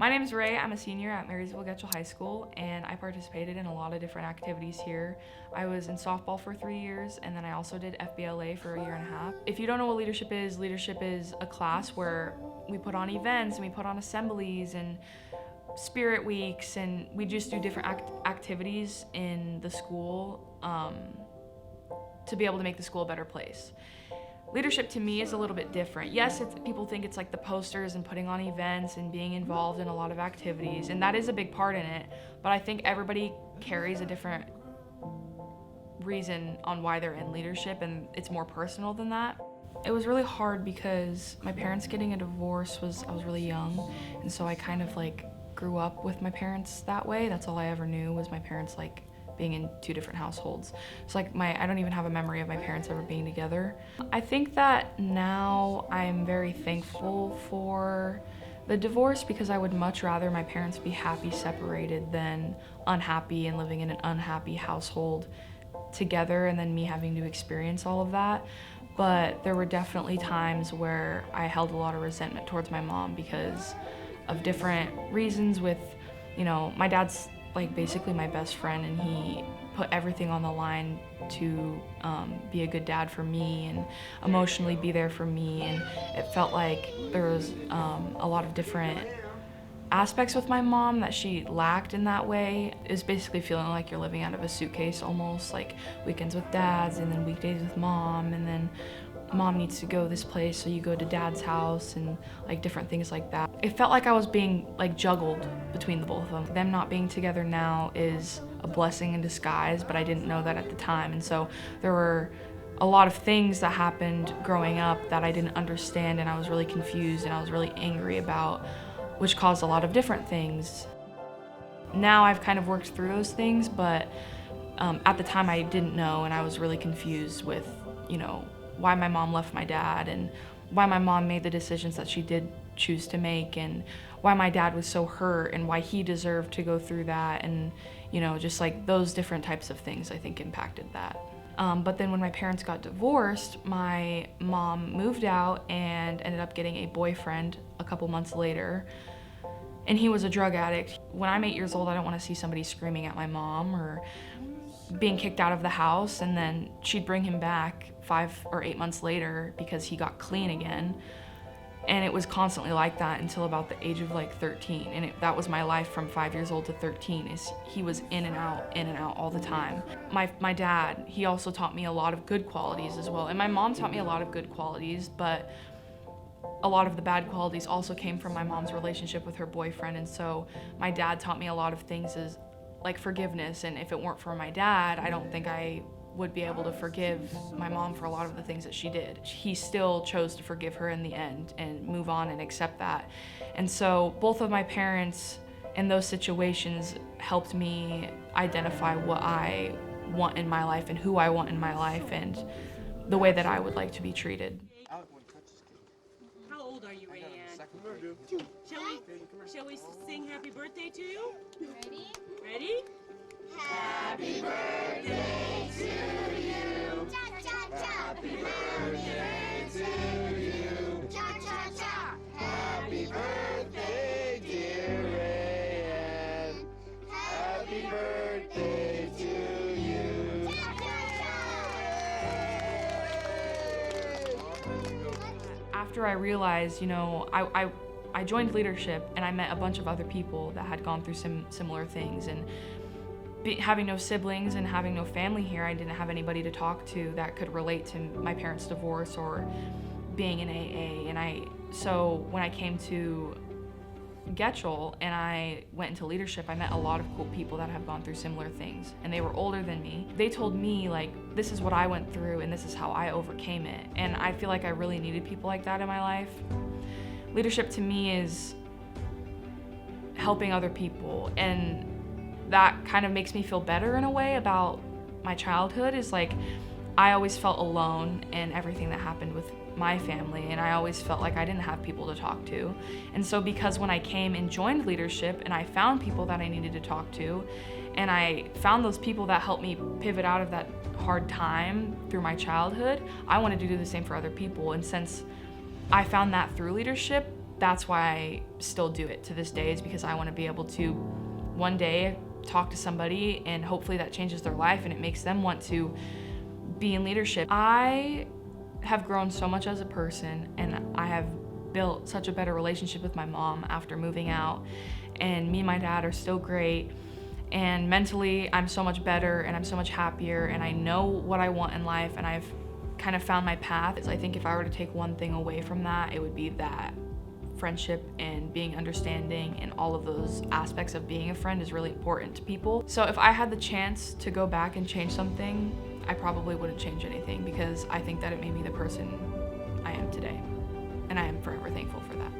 My name is Rae. I'm a senior at Marysville-Getchell High School, and I participated in a lot of different activities here. I was in softball for 3 years, and then I also did FBLA for a year and a half. If you don't know what leadership is a class where we put on events and we put on assemblies and spirit weeks, and we just do different activities in the school to be able to make the school a better place. Leadership to me is a little bit different. Yes, people think it's like the posters and putting on events and being involved in a lot of activities, and that is a big part in it, but I think everybody carries a different reason on why they're in leadership, and it's more personal than that. It was really hard because my parents getting a divorce I was really young, and so I kind of like grew up with my parents that way. That's all I ever knew was my parents like being in two different households. So like I don't even have a memory of my parents ever being together. I think that now I'm very thankful for the divorce because I would much rather my parents be happy separated than unhappy and living in an unhappy household together and then me having to experience all of that. But there were definitely times where I held a lot of resentment towards my mom because of different reasons with, my dad's like basically my best friend, and he put everything on the line to be a good dad for me and emotionally be there for me, and it felt like there was a lot of different aspects with my mom that she lacked in that way. It's basically feeling like you're living out of a suitcase almost, like weekends with dads and then weekdays with mom, and then mom needs to go this place, so you go to dad's house and like different things like that. It felt like I was being like juggled between the both of them. Them not being together now is a blessing in disguise, but I didn't know that at the time. And so there were a lot of things that happened growing up that I didn't understand, and I was really confused and I was really angry about, which caused a lot of different things. Now I've kind of worked through those things, but at the time I didn't know, and I was really confused with, why my mom left my dad and why my mom made the decisions that she did choose to make, and why my dad was so hurt and why he deserved to go through that, and just like those different types of things I think impacted that. But then when my parents got divorced, my mom moved out and ended up getting a boyfriend a couple months later, and he was a drug addict. When I'm 8 years old, I don't want to see somebody screaming at my mom or being kicked out of the house, and then she'd bring him back 5 or 8 months later because he got clean again. And it was constantly like that until about the age of like 13. And that was my life from 5 years old to 13, is he was in and out all the time. My dad, he also taught me a lot of good qualities as well. And my mom taught me a lot of good qualities, but a lot of the bad qualities also came from my mom's relationship with her boyfriend. And so my dad taught me a lot of things as like forgiveness, and if it weren't for my dad, I don't think I would be able to forgive my mom for a lot of the things that she did. He still chose to forgive her in the end and move on and accept that. And so both of my parents in those situations helped me identify what I want in my life and who I want in my life and the way that I would like to be treated. How old are you, Rayanne? Shall we sing happy birthday to you? Ready? Happy birthday to you. Cha cha cha. Happy birthday to you. Cha cha cha. Happy birthday, dear Rayanne. Happy birthday to you. Cha cha cha. After I realized, I joined leadership and I met a bunch of other people that had gone through similar things, and having no siblings and having no family here, I didn't have anybody to talk to that could relate to my parents' divorce or being in AA. And so when I came to Getchell and I went into leadership, I met a lot of cool people that have gone through similar things, and they were older than me. They told me like, this is what I went through and this is how I overcame it. And I feel like I really needed people like that in my life. Leadership to me is helping other people, and that kind of makes me feel better in a way about my childhood. Is like, I always felt alone in everything that happened with my family, and I always felt like I didn't have people to talk to. And so because when I came and joined leadership and I found people that I needed to talk to, and I found those people that helped me pivot out of that hard time through my childhood, I wanted to do the same for other people. And since I found that through leadership, that's why I still do it to this day, is because I want to be able to one day talk to somebody and hopefully that changes their life and it makes them want to be in leadership. I have grown so much as a person, and I have built such a better relationship with my mom after moving out, and me and my dad are still great, and mentally I'm so much better and I'm so much happier, and I know what I want in life, and I've kind of found my path. I think if I were to take one thing away from that, it would be that friendship and being understanding and all of those aspects of being a friend is really important to people. So if I had the chance to go back and change something, I probably wouldn't change anything, because I think that it made me the person I am today, and I am forever thankful for that.